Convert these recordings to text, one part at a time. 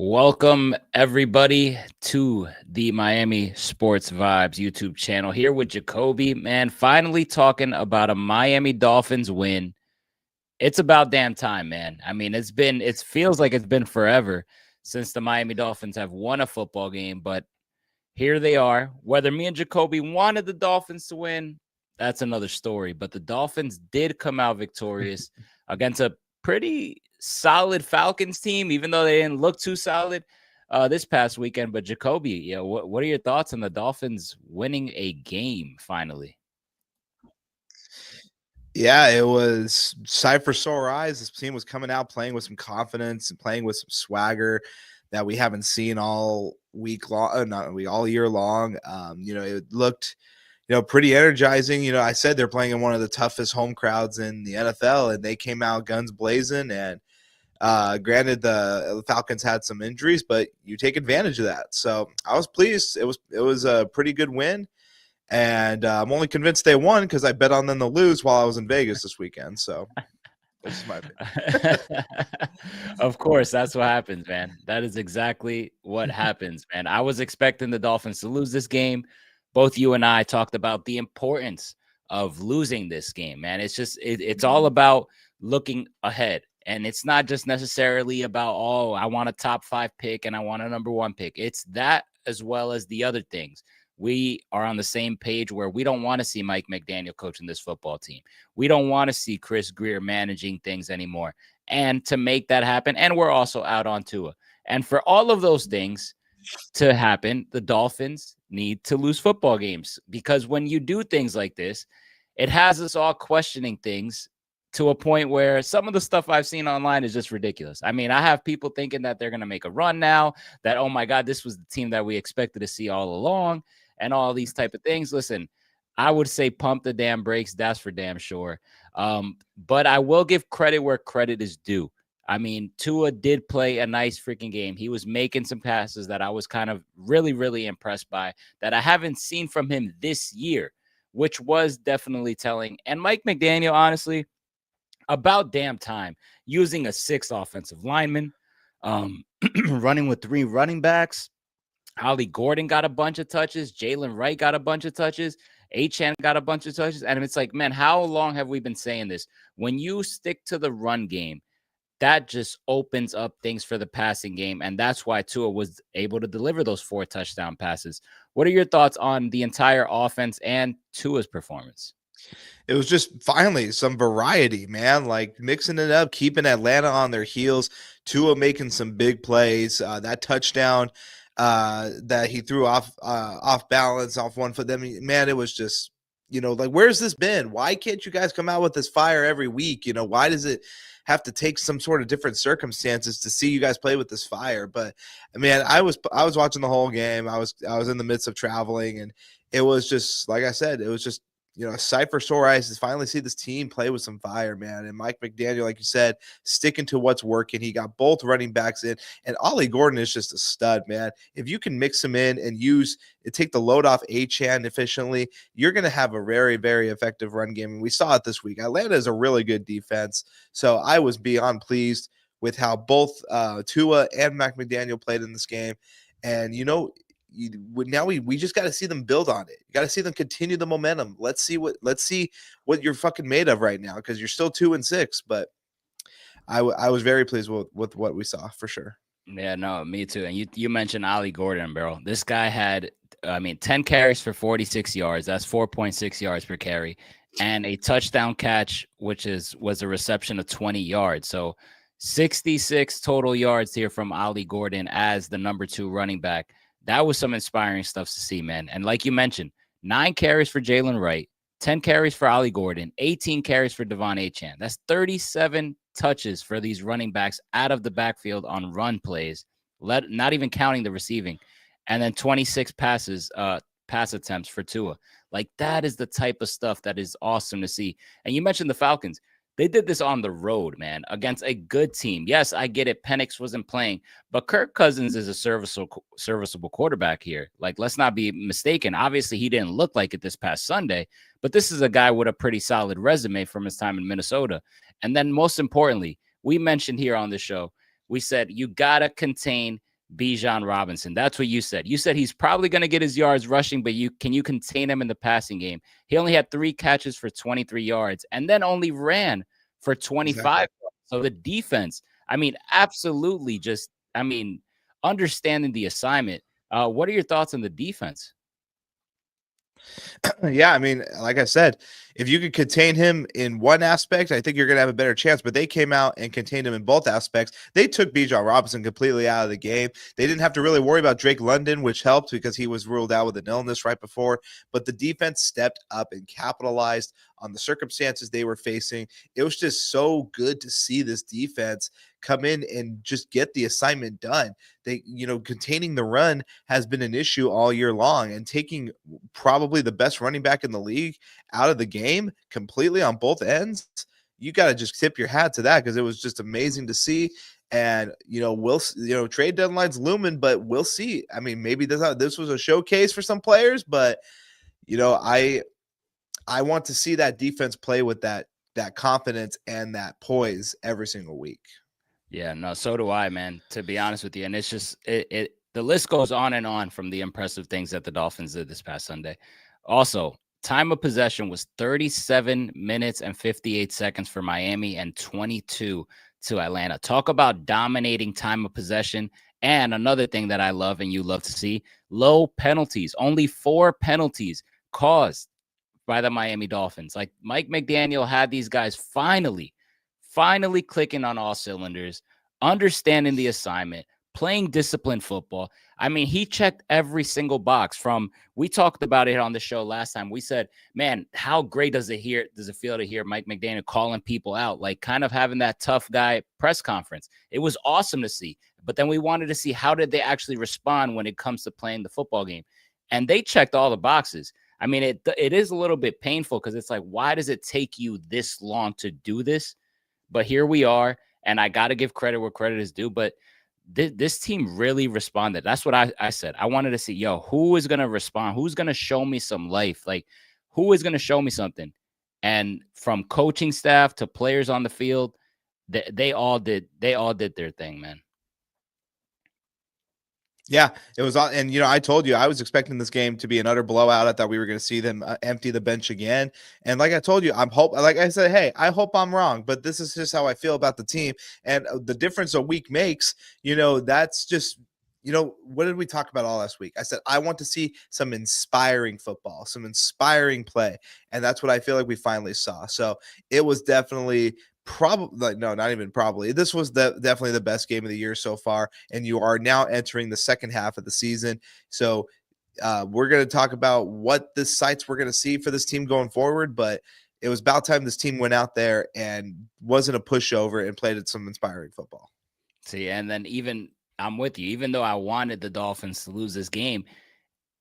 Welcome, everybody, to the Miami Sports Vibes YouTube channel. Here with Jacoby, man, finally talking about a Miami Dolphins win. It's about damn time, man. I mean, it feels like it's been forever since the Miami Dolphins have won a football game, but here they are. Whether me and Jacoby wanted the Dolphins to win, that's another story. But the Dolphins did come out victorious against a pretty solid Falcons team, even though they didn't look too solid this past weekend. But Jacoby, what are your thoughts on the Dolphins winning a game finally? Yeah, it was sight for sore eyes. This team was coming out playing with some confidence and playing with some swagger that we haven't seen all week long, not week, all year long. It looked, pretty energizing. I said they're playing in one of the toughest home crowds in the NFL, and they came out guns blazing. And granted, the Falcons had some injuries, but you take advantage of that. So I was pleased. It was a pretty good win. And I'm only convinced they won because I bet on them to lose while I was in Vegas this weekend. So this is my opinion. Of course, that's what happens, man. That is exactly what happens, man. I was expecting the Dolphins to lose this game. Both you and I talked about the importance of losing this game, man. It's all about looking ahead. And it's not just necessarily about, oh, I want a top 5 pick and I want a number 1 pick. It's that as well as the other things. We are on the same page where we don't want to see Mike McDaniel coaching this football team. We don't want to see Chris Greer managing things anymore. And to make that happen, and we're also out on Tua. And for all of those things to happen, the Dolphins need to lose football games, because when you do things like this, it has us all questioning things to a point where some of the stuff I've seen online is just ridiculous. I mean, I have people thinking that they're going to make a run now, that, oh my God, this was the team that we expected to see all along, and all these type of things. Listen, I would say pump the damn brakes. That's for damn sure. But I will give credit where credit is due. I mean, Tua did play a nice freaking game. He was making some passes that I was kind of really, really impressed by, that I haven't seen from him this year, which was definitely telling. And Mike McDaniel, honestly, about damn time, using a 6 offensive lineman, running with 3 running backs. Ollie Gordon got a bunch of touches. Jalen Wright got a bunch of touches. Achane got a bunch of touches. And it's like, man, how long have we been saying this? When you stick to the run game, that just opens up things for the passing game. And that's why Tua was able to deliver those 4 touchdown passes. What are your thoughts on the entire offense and Tua's performance? It was just finally some variety, man, like mixing it up, keeping Atlanta on their heels. Tua making some big plays. That touchdown that he threw off balance, off one foot. Man, it was just, like, where's this been? Why can't you guys come out with this fire every week? Why does it have to take some sort of different circumstances to see you guys play with this fire? But man, I was watching the whole game. I was in the midst of traveling, and it was just, like I said, it was just, a sight for sore eyes to finally see this team play with some fire, man. And Mike McDaniel, like you said, sticking to what's working. He got both running backs in, and Ollie Gordon is just a stud, man. If you can mix him in and take the load off Achane efficiently, you're going to have a very, very effective run game. And we saw it this week. Atlanta is a really good defense. So I was beyond pleased with how both Tua and Mike McDaniel played in this game. And, now we just got to see them build on it. You got to see them continue the momentum. Let's see what you're fucking made of right now, because you're still 2-6. But I was very pleased with what we saw, for sure. Yeah, no, me too. And you mentioned Ollie Gordon, bro. This guy had, 10 carries for 46 yards. That's 4.6 yards per carry, and a touchdown catch, which was a reception of 20 yards. So 66 total yards here from Ollie Gordon as the number 2 running back. That was some inspiring stuff to see, man. And like you mentioned, 9 carries for Jalen Wright, 10 carries for Ollie Gordon, 18 carries for Devon Achane. That's 37 touches for these running backs out of the backfield on run plays, not even counting the receiving. And then 26 pass attempts for Tua. Like, that is the type of stuff that is awesome to see. And you mentioned the Falcons. They did this on the road, man, against a good team. Yes, I get it. Penix wasn't playing, but Kirk Cousins is a serviceable quarterback here. Like, let's not be mistaken. Obviously, he didn't look like it this past Sunday, but this is a guy with a pretty solid resume from his time in Minnesota. And then most importantly, we mentioned here on the show, we said you got to contain Bijan Robinson. That's what you said. You said he's probably going to get his yards rushing, but you contain him in the passing game? He only had 3 catches for 23 yards and then only ran for 25. Exactly. So the defense, I mean, absolutely just, I mean, understanding the assignment. What are your thoughts on the defense? Yeah, I mean, like I said, if you could contain him in one aspect, I think you're going to have a better chance. But they came out and contained him in both aspects. They took Bijan Robinson completely out of the game. They didn't have to really worry about Drake London, which helped because he was ruled out with an illness right before. But the defense stepped up and capitalized on the circumstances they were facing. It was just so good to see this defense come in and just get the assignment done. They, containing the run has been an issue all year long, and taking probably the best running back in the league out of the game completely on both ends, you got to just tip your hat to that, because it was just amazing to see. And trade deadline's looming, but we'll see. I mean, maybe this was a showcase for some players, but I want to see that defense play with that confidence and that poise every single week. Yeah, no, so do I, man, to be honest with you. And it's just the list goes on and on from the impressive things that the Dolphins did this past Sunday. Also, time of possession was 37 minutes and 58 seconds for Miami and 22 to Atlanta. Talk about dominating time of possession. And another thing that I love and you love to see, low penalties. Only 4 penalties caused by the Miami Dolphins. Like, Mike McDaniel had these guys finally clicking on all cylinders, understanding the assignment, playing disciplined football. I mean, he checked every single box. We talked about it on the show last time. We said, man, how great does it feel to hear Mike McDaniel calling people out, like kind of having that tough guy press conference. It was awesome to see. But then we wanted to see, how did they actually respond when it comes to playing the football game? And they checked all the boxes. I mean, it is a little bit painful, because it's like, why does it take you this long to do this? But here we are, and I got to give credit where credit is due. But this team really responded. That's what I said. I wanted to see, who is going to respond? Who's going to show me some life? Like, who is going to show me something? And from coaching staff to players on the field, they all did their thing, man. Yeah, it was, and I told you I was expecting this game to be an utter blowout. I thought we were going to see them empty the bench again, and like I told you, like I said, hey, I hope I'm wrong, but this is just how I feel about the team, and the difference a week makes. That's just. What did we talk about all last week? I said I want to see some inspiring football, some inspiring play, and that's what I feel like we finally saw. So it was definitely. Probably no, not even probably. This was definitely the best game of the year so far, and you are now entering the second half of the season. So we're going to talk about what the sights we're going to see for this team going forward. But it was about time this team went out there and wasn't a pushover and played some inspiring football. See, and then I'm with you. Even though I wanted the Dolphins to lose this game,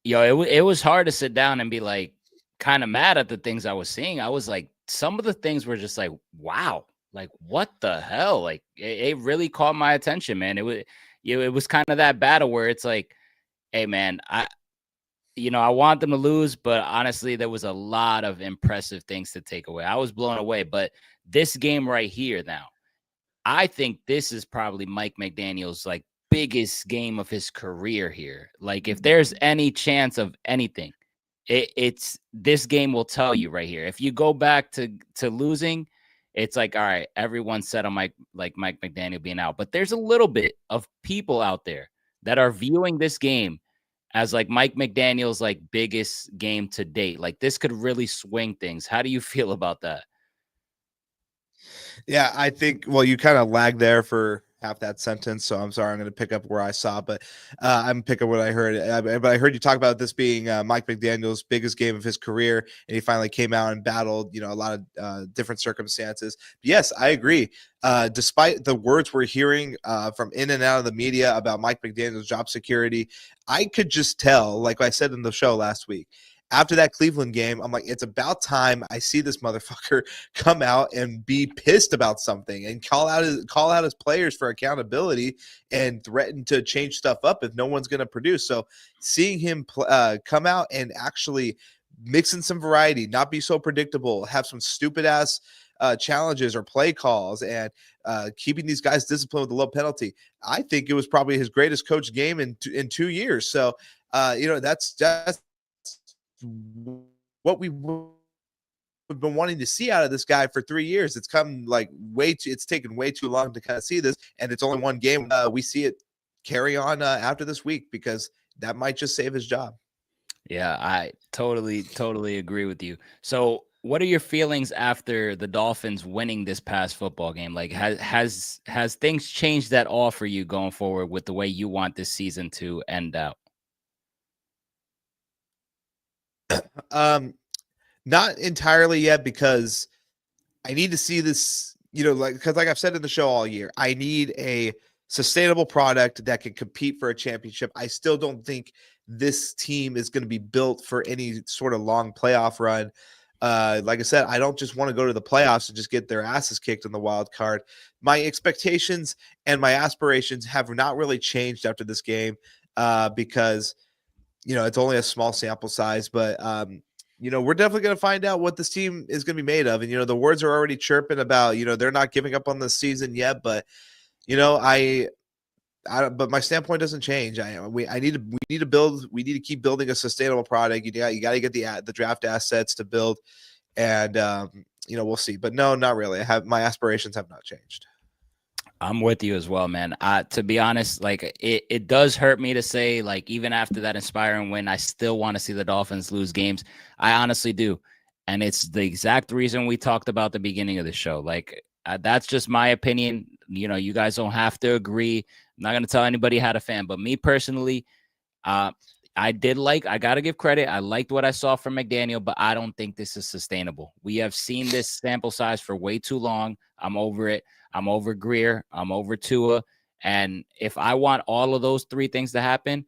it was hard to sit down and be like kind of mad at the things I was seeing. I was like, some of the things were just like, wow. Like, what the hell? Like, it really caught my attention, man. It was kind of that battle where it's like, hey, man, I want them to lose, but honestly, there was a lot of impressive things to take away. I was blown away, but this game right here now, I think this is probably Mike McDaniel's like biggest game of his career here. Like, if there's any chance of anything, it's this game will tell you right here. If you go back to losing, it's like, all right, everyone's set on Mike McDaniel being out. But there's a little bit of people out there that are viewing this game as like Mike McDaniel's like biggest game to date. Like, this could really swing things. How do you feel about that? Yeah, I think, well, you kind of lagged there for half that sentence, so I'm sorry. I'm going to pick up where I saw, but I'm picking what I heard. But I heard you talk about this being Mike McDaniel's biggest game of his career, and he finally came out and battled, a lot of different circumstances. But yes, I agree. Despite the words we're hearing from in and out of the media about Mike McDaniel's job security, I could just tell, like I said in the show last week, after that Cleveland game, I'm like, it's about time I see this motherfucker come out and be pissed about something and call out his players for accountability and threaten to change stuff up if no one's going to produce. So seeing him come out and actually mix in some variety, not be so predictable, have some stupid ass challenges or play calls, and keeping these guys disciplined with a low penalty. I think it was probably his greatest coach game in 2 years. So, that's what we've been wanting to see out of this guy for 3 years. It's come like it's taken way too long to kind of see this. And it's only one game. We see it carry on after this week, because that might just save his job. Yeah, I totally agree with you. So, what are your feelings after the Dolphins winning this past football game? Like, has things changed at all for you going forward with the way you want this season to end out? Not entirely yet, because I need to see this, because like I've said in the show all year, I need a sustainable product that can compete for a championship. I still don't think this team is going to be built for any sort of long playoff run. Like I said, I don't just want to go to the playoffs and just get their asses kicked in the wild card. My expectations and my aspirations have not really changed after this game, because it's only a small sample size, but we're definitely going to find out what this team is going to be made of. And the words are already chirping about they're not giving up on the season yet, but but my standpoint doesn't change. We need to keep building a sustainable product. You got to get the draft assets to build, and we'll see. But no, not really. My aspirations have not changed. I'm with you as well, man. To be honest, like it does hurt me to say, like, even after that inspiring win, I still want to see the Dolphins lose games. I honestly do. And it's the exact reason we talked about the beginning of the show. Like, that's just my opinion. You guys don't have to agree. I'm not going to tell anybody how to fan, but me personally, I got to give credit. I liked what I saw from McDaniel, but I don't think this is sustainable. We have seen this sample size for way too long. I'm over it. I'm over Greer. I'm over Tua. And if I want all of those three things to happen,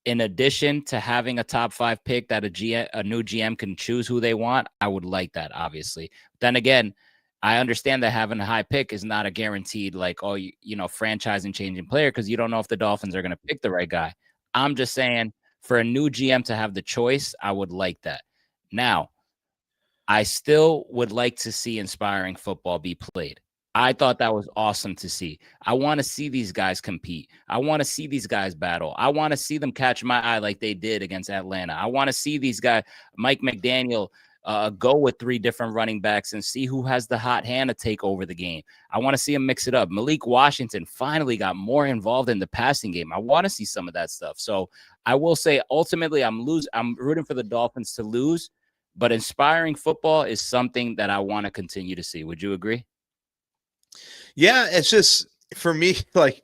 in addition to having a top 5 pick that a new GM can choose who they want, I would like that, obviously. Then again, I understand that having a high pick is not a guaranteed, like, franchising changing player, because you don't know if the Dolphins are going to pick the right guy. I'm just saying, for a new GM to have the choice, I would like that. Now, I still would like to see inspiring football be played. I thought that was awesome to see. I want to see these guys compete. I want to see these guys battle. I want to see them catch my eye like they did against Atlanta. I want to see these guys, Mike McDaniel, go with 3 different running backs and see who has the hot hand to take over the game. I want to see him mix it up. Malik Washington finally got more involved in the passing game. I want to see some of that stuff. So I will say, ultimately, I'm rooting for the Dolphins to lose, but inspiring football is something that I want to continue to see. Would you agree? Yeah, it's just, for me, like,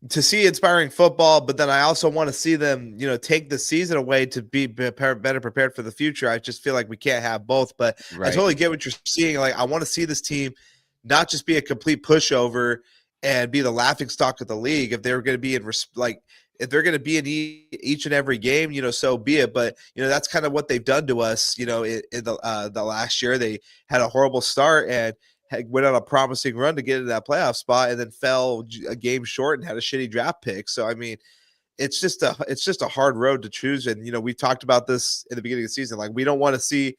to see inspiring football, but then I also want to see them, take the season away to be better prepared for the future. I just feel like we can't have both, but Right. I totally get what you're seeing. Like, I want to see this team not just be a complete pushover and be the laughing stock of the league. If they're going to be if they're going to be in each and every game, so be it. But that's kind of what they've done to us. In the last year, they had a horrible start and went on a promising run to get into that playoff spot, and then fell a game short and had a shitty draft pick. So, I mean, it's just a hard road to choose. And, we talked about this in the beginning of the season. Like, we don't want to see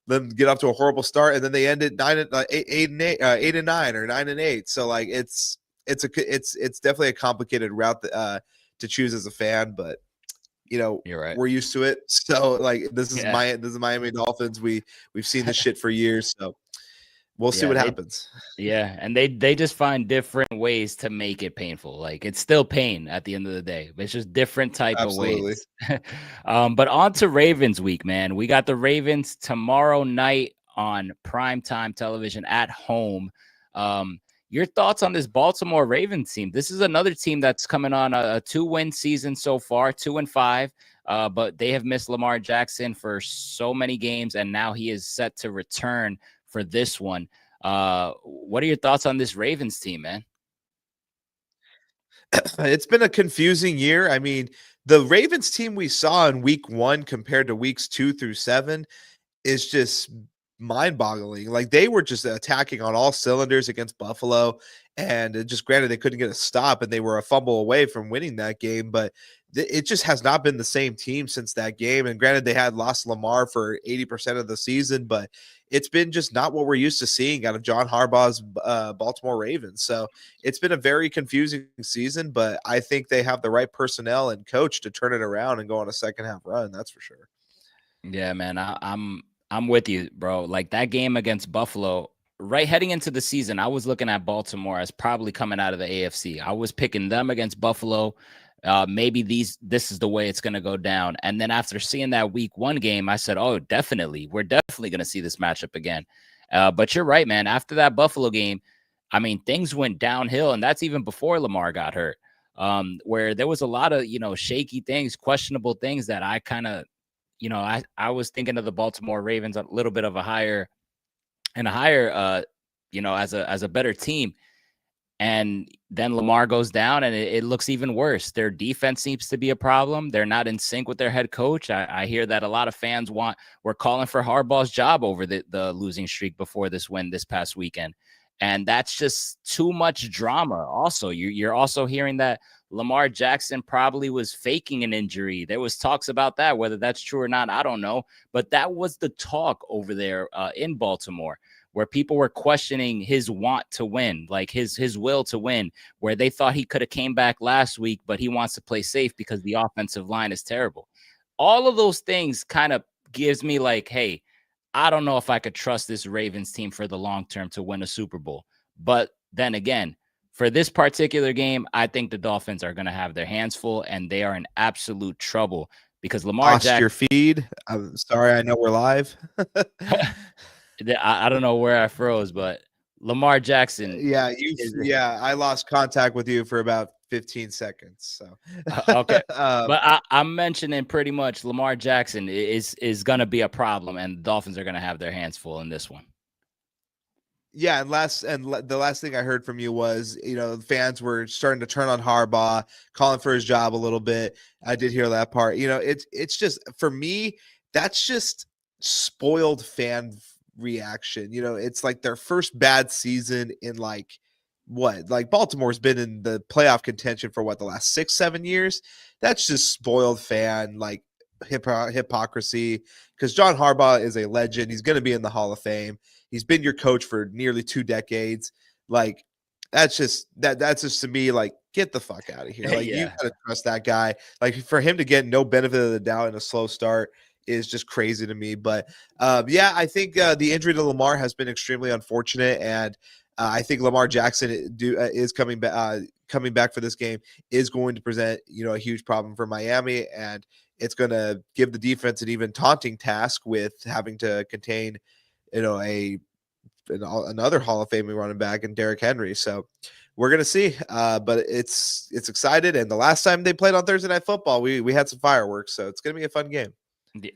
them get off to a horrible start and then they end at 8-9 or 9-8. So, like, it's definitely a complicated route to choose as a fan, but You're right. we're used to it. So, like, this is Miami Dolphins. We've seen this shit for years. So we'll see what happens. Yeah, and they just find different ways to make it painful. Like, it's still pain at the end of the day. It's just different type of ways. But on to Ravens week, man. We got the Ravens tomorrow night on primetime television at home. Your thoughts on this Baltimore Ravens team? This is another team that's coming on a 2-win season so far, 2-5. But they have missed Lamar Jackson for so many games, and now he is set to return for this one. What are your thoughts on this Ravens team, man? It's been a confusing year. I mean, the Ravens team we saw in week 1 compared to weeks 2 through 7 is just mind-boggling. Like, they were just attacking on all cylinders against Buffalo, and just granted they couldn't get a stop and they were a fumble away from winning that game, but it just has not been the same team since that game. And granted, they had lost Lamar for 80% of the season, but it's been just not what we're used to seeing out of John Harbaugh's Baltimore Ravens. So it's been a very confusing season, but I think they have the right personnel and coach to turn it around and go on a second half run. That's for sure. Yeah, man, I'm with you, bro. Like that game against Buffalo, right heading into the season, I was looking at Baltimore as probably coming out of the AFC. I was picking them against Buffalo. Maybe this is the way it's going to go down. And then after seeing that week 1 game, I said, "Oh, definitely, we're definitely going to see this matchup again." But you're right, man. After that Buffalo game, I mean, things went downhill, and that's even before Lamar got hurt. Where there was a lot of shaky things, questionable things that I kind of I was thinking of the Baltimore Ravens a little bit of a higher as a better team. And then Lamar goes down and it looks even worse. Their defense seems to be a problem. They're not in sync with their head coach. I hear that a lot of fans were calling for Harbaugh's job over the losing streak before this win this past weekend. And that's just too much drama. Also, you're also hearing that Lamar Jackson probably was faking an injury. There was talks about that, whether that's true or not, I don't know. But that was the talk over there in Baltimore, where people were questioning his want to win, like his will to win, where they thought he could have came back last week, but he wants to play safe because the offensive line is terrible. All of those things kind of gives me like, hey, I don't know if I could trust this Ravens team for the long term to win a Super Bowl. But then again, for this particular game, I think the Dolphins are going to have their hands full and they are in absolute trouble because Lamar Lost Jackson. your feed. I'm sorry. I know we're live. I don't know where I froze, but Lamar Jackson is I lost contact with you for about 15 seconds. So, okay. um, But I'm mentioning pretty much Lamar Jackson is going to be a problem, and the Dolphins are going to have their hands full in this one. yeah, the last thing I heard from you was, fans were starting to turn on Harbaugh, calling for his job a little bit. I did hear that part. It's just for me, that's just spoiled fan reaction. It's like their first bad season in like what? Like Baltimore's been in the playoff contention for what, the last 6-7 years. That's just spoiled fan like hypocrisy, because John Harbaugh is a legend. He's going to be in the Hall of Fame. He's been your coach for nearly 2 decades. Like that's just to me like, get the fuck out of here. Like you Yeah. gotta trust that guy. Like for him to get no benefit of the doubt in a slow start is just crazy to me. But yeah, I think the injury to Lamar has been extremely unfortunate, and I think Lamar Jackson is coming back for this game is going to present a huge problem for Miami, and it's going to give the defense an even taunting task with having to contain another Hall of Fame running back in Derrick Henry. So we're gonna see, but it's excited. And the last time they played on Thursday Night Football, we had some fireworks, so it's gonna be a fun game.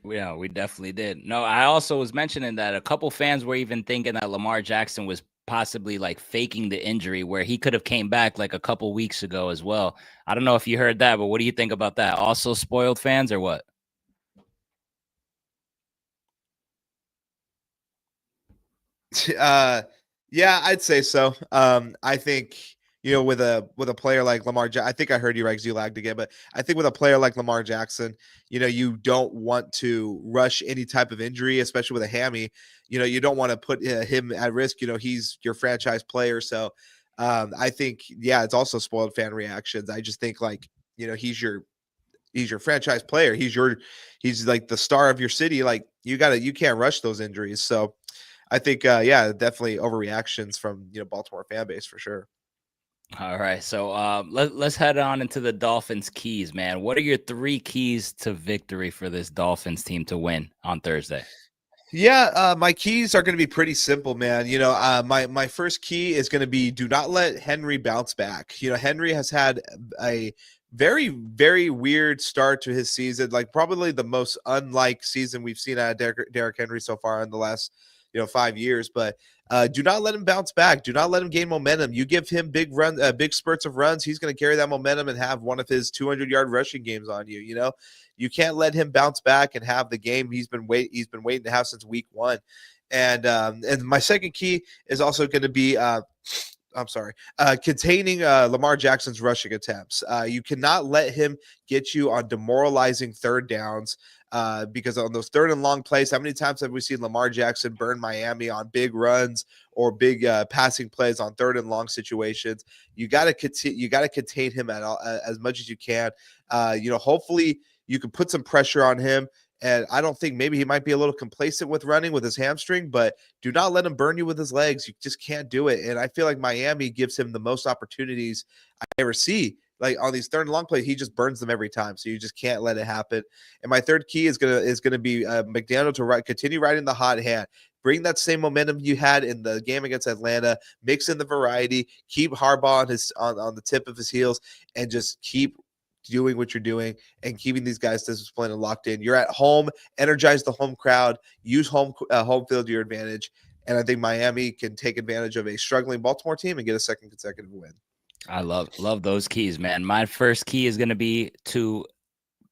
Yeah, we definitely did. No, I also was mentioning that a couple fans were even thinking that Lamar Jackson was possibly like faking the injury, where he could have came back like a couple weeks ago as well. I don't know if you heard that, but what do you think about that? Also spoiled fans or what? Yeah, I'd say so. I think with a player like Lamar, I think I heard you right because you lagged again, but I think with a player like Lamar Jackson, you don't want to rush any type of injury, especially with a hammy. You don't want to put him at risk. He's your franchise player, so I think it's also spoiled fan reactions. I just think like he's your franchise player. He's like the star of your city. Like you can't rush those injuries. So I think, definitely overreactions from Baltimore fan base for sure. All right. So let's head on into the Dolphins keys, man. What are your 3 keys to victory for this Dolphins team to win on Thursday? Yeah, my keys are going to be pretty simple, man. My first key is going to be do not let Henry bounce back. Henry has had a very, very weird start to his season, like probably the most unlike season we've seen out of Derrick Henry so far in the last 5 years. But do not let him bounce back. Do not let him gain momentum. You give him big spurts of runs, he's going to carry that momentum and have one of his 200-yard rushing games on you. You can't let him bounce back and have the game he's been waiting to have since week 1. And my second key is also going to be I'm sorry, containing Lamar Jackson's rushing attempts. You cannot let him get you on demoralizing third downs. Because on those third and long plays, how many times have we seen Lamar Jackson burn Miami on big runs or big passing plays on third and long situations? You got to contain him at all, as much as you can. Hopefully you can put some pressure on him. And I don't think, maybe he might be a little complacent with running with his hamstring, but do not let him burn you with his legs. You just can't do it. And I feel like Miami gives him the most opportunities I ever see. Like on these third and long plays, he just burns them every time. So you just can't let it happen. And my third key is gonna be McDaniel to continue riding the hot hand. Bring that same momentum you had in the game against Atlanta. Mix in the variety. Keep Harbaugh on the tip of his heels, and just keep doing what you're doing and keeping these guys disciplined and locked in. You're at home. Energize the home crowd. Use home field to your advantage. And I think Miami can take advantage of a struggling Baltimore team and get a second consecutive win. I love those keys, man. My first key is going to be to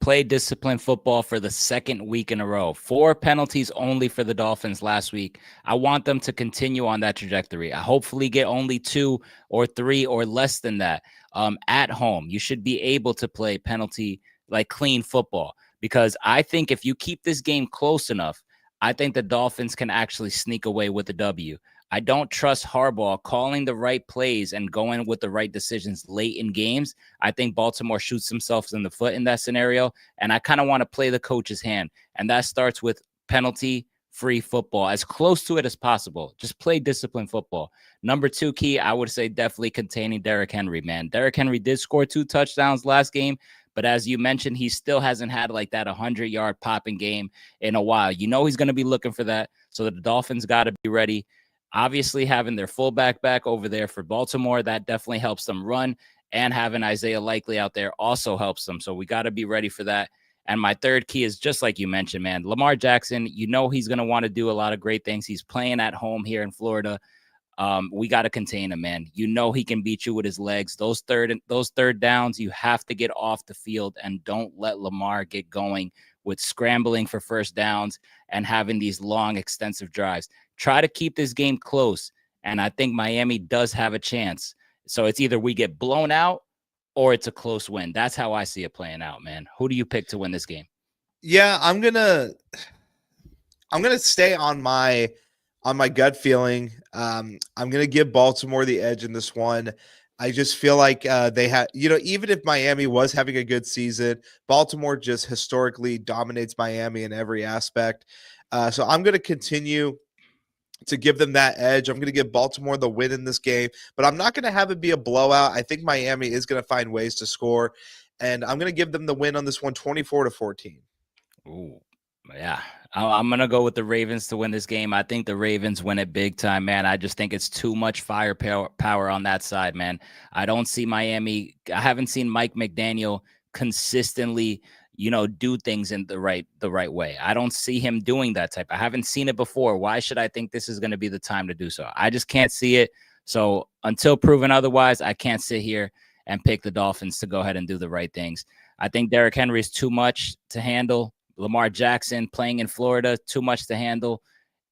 play disciplined football for the second week in a row. 4 penalties only for the Dolphins last week. I want them to continue on that trajectory. I hopefully get only 2 or 3 or less than that. At home, you should be able to play penalty, like clean football, because I think if you keep this game close enough, I think the Dolphins can actually sneak away with the W. I don't trust Harbaugh calling the right plays and going with the right decisions late in games. I think Baltimore shoots themselves in the foot in that scenario, and I kind of want to play the coach's hand, and that starts with penalty-free football, as close to it as possible. Just play disciplined football. Number 2 key, I would say definitely containing Derrick Henry, man. Derrick Henry did score 2 touchdowns last game, but as you mentioned, he still hasn't had like that 100-yard popping game in a while. You know he's going to be looking for that, so the Dolphins got to be ready. Obviously, having their fullback back over there for Baltimore, that definitely helps them run, and having Isaiah Likely out there also helps them. So we got to be ready for that. And my third key is just like you mentioned, man, Lamar Jackson, you know he's going to want to do a lot of great things. He's playing at home here in Florida. We got to contain him, man. You know he can beat you with his legs. Those third downs, you have to get off the field, and don't let Lamar get going with scrambling for first downs and having these long, extensive drives. Try to keep this game close, and I think Miami does have a chance. So it's either we get blown out or it's a close win. That's how I see it playing out, man. Who do you pick to win this game? Yeah, I'm gonna stay on my gut feeling. I'm gonna give Baltimore the edge in this one. I just feel like they had, even if Miami was having a good season, Baltimore just historically dominates Miami in every aspect. So I'm going to continue to give them that edge. I'm going to give Baltimore the win in this game, but I'm not going to have it be a blowout. I think Miami is going to find ways to score, and I'm going to give them the win on this one, 24-14. Ooh, yeah. I'm going to go with the Ravens to win this game. I think the Ravens win it big time, man. I just think it's too much firepower on that side, man. I don't see Miami. I haven't seen Mike McDaniel consistently, do things in the right way. I don't see him doing that type. I haven't seen it before. Why should I think this is going to be the time to do so? I just can't see it. So until proven otherwise, I can't sit here and pick the Dolphins to go ahead and do the right things. I think Derrick Henry is too much to handle. Lamar Jackson playing in Florida, too much to handle.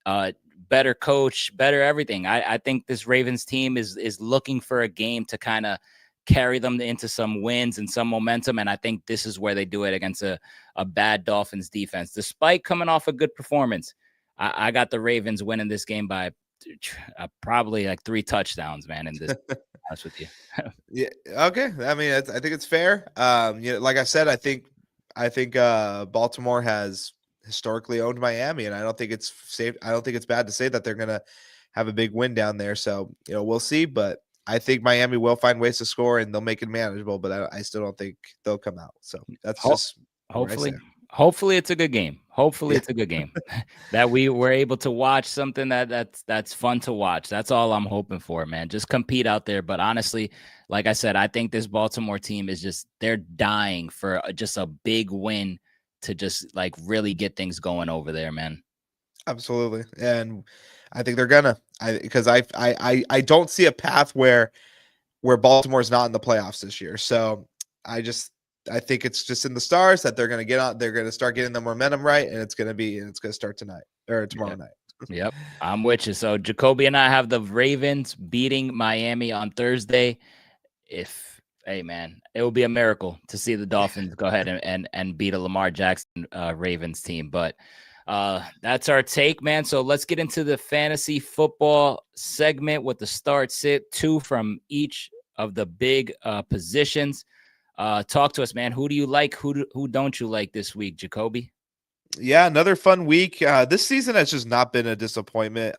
Better coach, better everything. I think this Ravens team is looking for a game to kind of carry them into some wins and some momentum, and I think this is where they do it against a bad Dolphins defense. Despite coming off a good performance, I got the Ravens winning this game by probably like 3 touchdowns, man, in this. Honest with you. Yeah. Okay. I mean, I think it's fair. Like I said, I think Baltimore has historically owned Miami, and I don't think it's safe. I don't think it's bad to say that they're going to have a big win down there. So, we'll see, but I think Miami will find ways to score and they'll make it manageable, but I still don't think they'll come out. So that's just hopefully it's a good game. Hopefully Yeah. it's a good game that we were able to watch something that's fun to watch. That's all I'm hoping for, man. Just compete out there. But honestly, like I said, I think this Baltimore team is they're dying for just a big win to just like really get things going over there, man. Absolutely. And I think they're gonna, because I don't see a path where Baltimore's not in the playoffs this year. So I think it's just in the stars that they're going to get on. They're going to start getting the momentum right, and it's going to start tonight or tomorrow night. Yep, I'm with you. So Jacoby and I have the Ravens beating Miami on Thursday. If Hey man, it will be a miracle to see the Dolphins go ahead and beat a Lamar Jackson Ravens team. But that's our take, man. So let's get into the fantasy football segment with the start sit, two from each of the big positions. Talk to us, man. Who do you like? Who don't you like this week, Jacoby? Yeah, another fun week. This season has just not been a disappointment.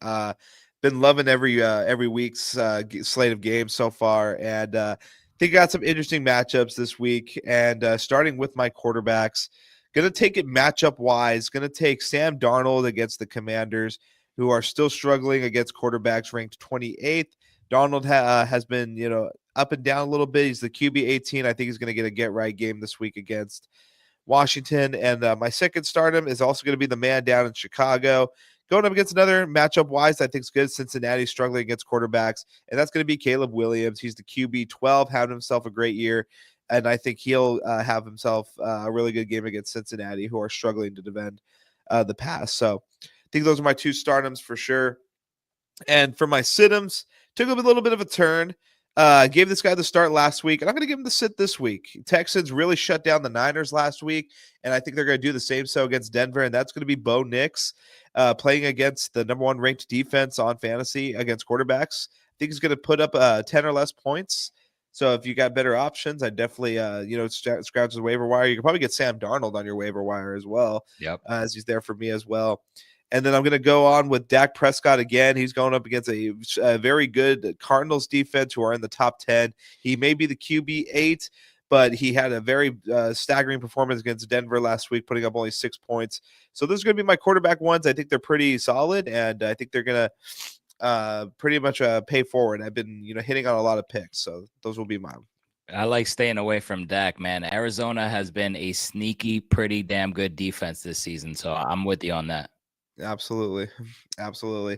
Been loving every week's slate of games so far, and think got some interesting matchups this week. And starting with my quarterbacks, gonna take it matchup wise. Gonna take Sam Darnold against the Commanders, who are still struggling against quarterbacks ranked 28th. Darnold has been up and down a little bit. He's the QB 18. I think he's gonna get a get right game this week against Washington. And my second stardom is also going to be the man down in Chicago. Going up against another matchup wise, I think is good. Cincinnati struggling against quarterbacks, and that's going to be Caleb Williams. He's the QB 12, having himself a great year, and I think he'll have himself a really good game against Cincinnati, who are struggling to defend the pass. So I think those are my two stardoms for sure. And for my situms, took a little bit of a turn. Gave this guy the start last week, and I'm going to give him the sit this week. Texans really shut down the Niners last week, and I think they're going to do the same so against Denver, and that's going to be Bo Nix playing against the number one ranked defense on fantasy against quarterbacks. I think he's going to put up 10 or less points. So if you got better options, I definitely scratch the waiver wire. You can probably get Sam Darnold on your waiver wire as well, Yep. as he's there for me as well. And then I'm going to go on with Dak Prescott again. He's going up against a very good Cardinals defense who are in the top 10. He may be the QB 8, but he had a very staggering performance against Denver last week, putting up only 6 points. So those are going to be my quarterback ones. I think they're pretty solid, and I think they're going to pretty much pay forward. I've been hitting on a lot of picks, so those will be mine. I like staying away from Dak, man. Arizona has been a sneaky, pretty damn good defense this season, so I'm with you on that. Absolutely. Absolutely.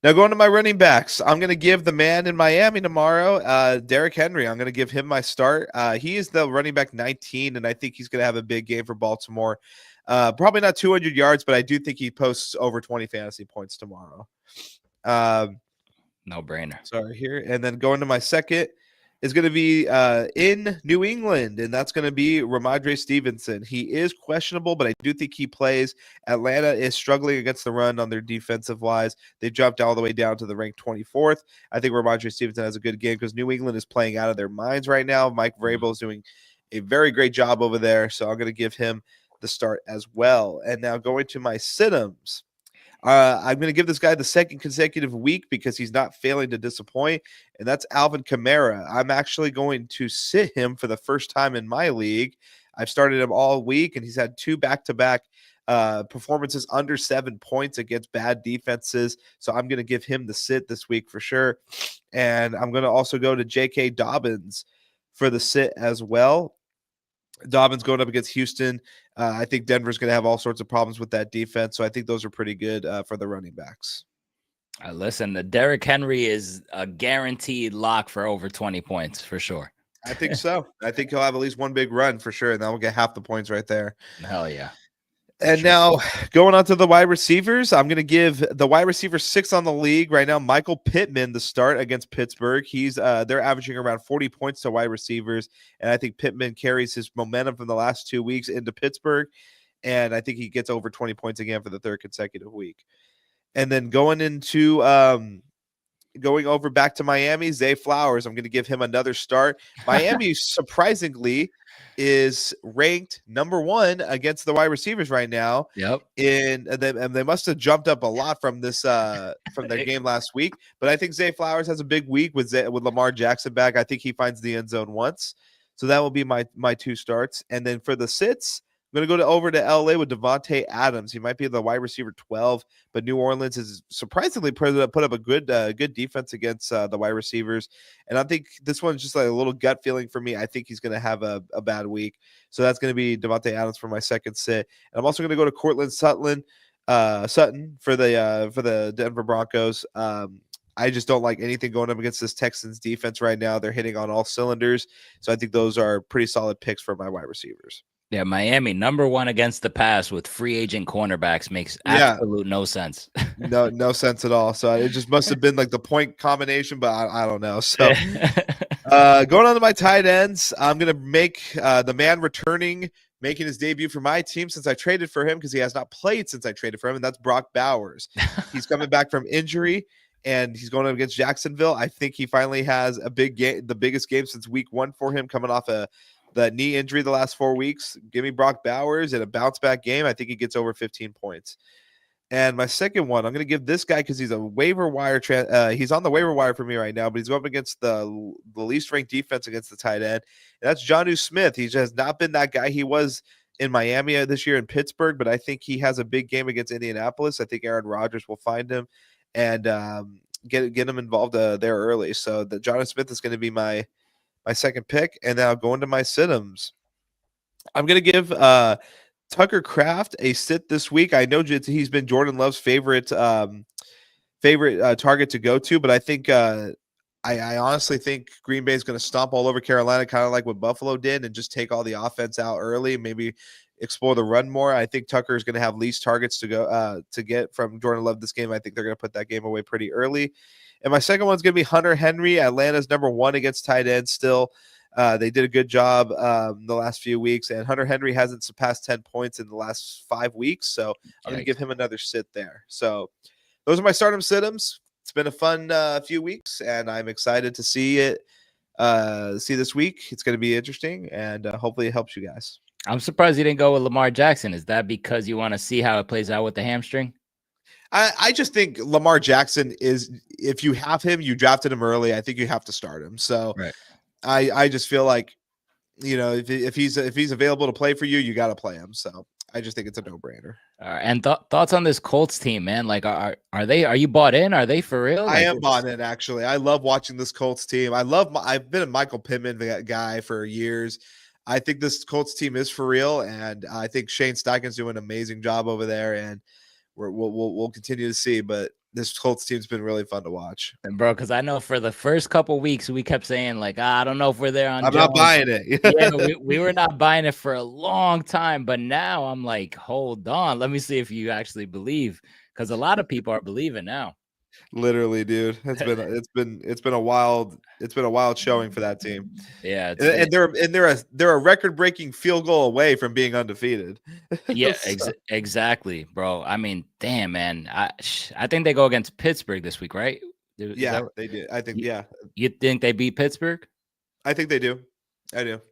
Now going to my running backs, I'm going to give the man in Miami tomorrow, Derrick Henry. I'm going to give him my start. He is the running back 19, and I think he's going to have a big game for Baltimore. Probably not 200 yards, but I do think he posts over 20 fantasy points tomorrow. No brainer. Sorry here. And then going to my second is going to be in New England, and that's going to be Ramondre Stevenson. He is questionable, but I do think he plays. Atlanta is struggling against the run on their defensive wise. They jumped all the way down to the ranked 24th. I think Ramondre Stevenson has a good game because New England is playing out of their minds right now. Mike Vrabel is doing a very great job over there, so I'm going to give him the start as well. And now going to my situms. I'm going to give this guy the second consecutive week because he's not failing to disappoint, and that's Alvin Kamara. I'm actually going to sit him for the first time in my league. I've started him all week, and he's had two back-to-back performances under 7 points against bad defenses. So I'm going to give him the sit this week for sure. And I'm going to also go to J.K. Dobbins for the sit as well. Dobbins going up against Houston. I think Denver's going to have all sorts of problems with that defense. So I think those are pretty good for the running backs. Listen, the Derrick Henry is a guaranteed lock for over 20 points for sure. I think so. I think he'll have at least one big run for sure, and then we'll get half the points right there. Hell yeah. And sure. Now going on to the wide receivers, I'm going to give the wide receiver 6 on the league right now, Michael Pittman, the start against Pittsburgh. He's they're averaging around 40 points to wide receivers, and I think Pittman carries his momentum from the last 2 weeks into Pittsburgh, and I think he gets over 20 points again for the third consecutive week. And then going over back to Miami, Zay Flowers, I'm going to give him another start. Miami surprisingly is ranked number 1 against the wide receivers right now. Yep. And they must have jumped up a lot from this from their game last week. But I think Zay Flowers has a big week with Lamar Jackson back. I think he finds the end zone once. So that will be my 2 starts. And then for the sits, I'm going to go over to LA with Devontae Adams. He might be the wide receiver 12, but New Orleans has surprisingly put up a good defense against the wide receivers. And I think this one's just like a little gut feeling for me. I think he's going to have a bad week. So that's going to be Devontae Adams for my second sit. And I'm also going to go to Cortland Sutton for the Denver Broncos. I just don't like anything going up against this Texans defense right now. They're hitting on all cylinders. So I think those are pretty solid picks for my wide receivers. Yeah, Miami #1 against the pass with free agent cornerbacks makes Yeah, absolute no sense. no sense at all. So it just must have been like the point combination, but I don't know. So Yeah. going on to my tight ends, I'm gonna make the man returning, making his debut for my team since I traded for him because he has not played since I traded for him, and that's Brock Bowers. He's coming back from injury, and he's going up against Jacksonville. I think he finally has a big game, the biggest game since week 1 for him, coming off the knee injury the last 4 weeks. Give me Brock Bowers in a bounce back game. I think he gets over 15 points. And my second one, I'm going to give this guy because he's a waiver wire. He's on the waiver wire for me right now, but he's going up against the least ranked defense against the tight end. And that's Jonnu Smith. He just not been that guy he was in Miami this year in Pittsburgh, but I think he has a big game against Indianapolis. I think Aaron Rodgers will find him and get him involved there early. So the Jonnu Smith is going to be my second pick. And then I'll go into my sit-ems. I'm going to give Tucker Kraft a sit this week. I know he's been Jordan Love's favorite target to go to, but I think I honestly think Green Bay is going to stomp all over Carolina, kind of like what Buffalo did, and just take all the offense out early, maybe explore the run more. I think Tucker is going to have least targets to go to get from Jordan Love this game. I think they're going to put that game away pretty early. And my second one's going to be Hunter Henry. Atlanta's #1 against tight ends still. They did a good job the last few weeks, and Hunter Henry hasn't surpassed 10 points in the last 5 weeks, so I'm going to give him another sit there. So those are my stardom sit-ems. It's been a fun few weeks, and I'm excited to see this week. It's going to be interesting, and hopefully it helps you guys. I'm surprised you didn't go with Lamar Jackson. Is that because you want to see how it plays out with the hamstring? I just think Lamar Jackson is, if you have him, you drafted him early, I think you have to start him. So right. I just feel like, if he's available to play for you, you got to play him. So I just think it's a no-brainer. And thoughts on this Colts team, man? Like, are you bought in? Are they for real? I am bought in, actually. I love watching this Colts team. I've been a Michael Pittman guy for years. I think this Colts team is for real, and I think Shane Steichen's doing an amazing job over there, and we'll continue to see. But this Colts team's been really fun to watch. And bro, because I know for the first couple weeks we kept saying like, I don't know if we're there on. I'm not buying it. Yeah, we were not buying it for a long time, but now I'm like, hold on, let me see if you actually believe, because a lot of people are believing now. Literally, dude, it's been a wild showing for that team. Yeah, and they're a record-breaking field goal away from being undefeated. Yeah, exactly, bro. I mean, damn, man. I think they go against Pittsburgh this week, right? Yeah, they did. I think. Yeah. You think they beat Pittsburgh? I think they do. I do.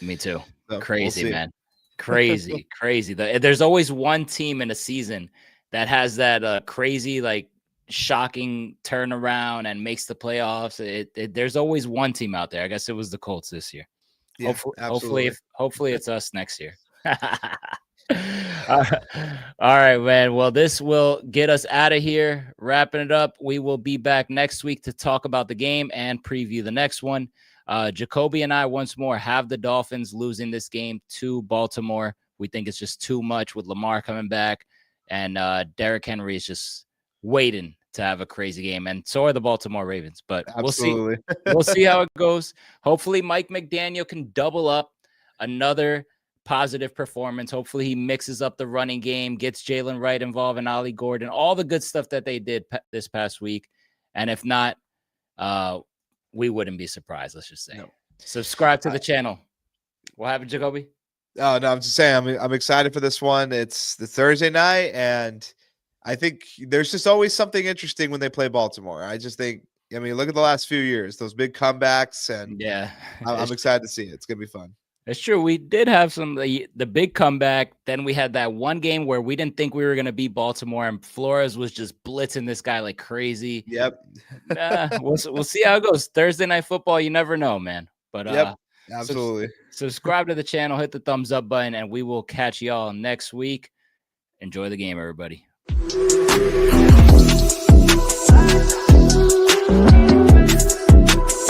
Me too. So, crazy, man. Crazy. There's always one team in a season that has that crazy, like, shocking turnaround and makes the playoffs. There's always one team out there. I guess it was the Colts this year. Yeah, hopefully it's us next year. All right, man. Well, this will get us out of here. Wrapping it up. We will be back next week to talk about the game and preview the next one. Jacoby and I once more have the Dolphins losing this game to Baltimore. We think it's just too much with Lamar coming back, and Derrick Henry is just waiting to have a crazy game, and so are the Baltimore Ravens. But Absolutely. We'll see how it goes. Hopefully Mike McDaniel can double up another positive performance. Hopefully he mixes up the running game, gets Jalen Wright involved, and Ollie Gordon, all the good stuff that they did this past week. And if not, we wouldn't be surprised. Let's just say. No. Subscribe to the channel. What happened, Jacoby? Oh no, I'm just saying I'm excited for this one. It's the Thursday night, and I think there's just always something interesting when they play Baltimore. I just think, I mean, look at the last few years, those big comebacks, and yeah, I'm excited to see it. It's gonna be fun. It's true. We did have the big comeback. Then we had that one game where we didn't think we were going to beat Baltimore, and Flores was just blitzing this guy like crazy. Yep. We'll see how it goes. Thursday night football, you never know, man. But yep, absolutely. Subscribe to the channel, hit the thumbs up button, and we will catch y'all next week. Enjoy the game, everybody.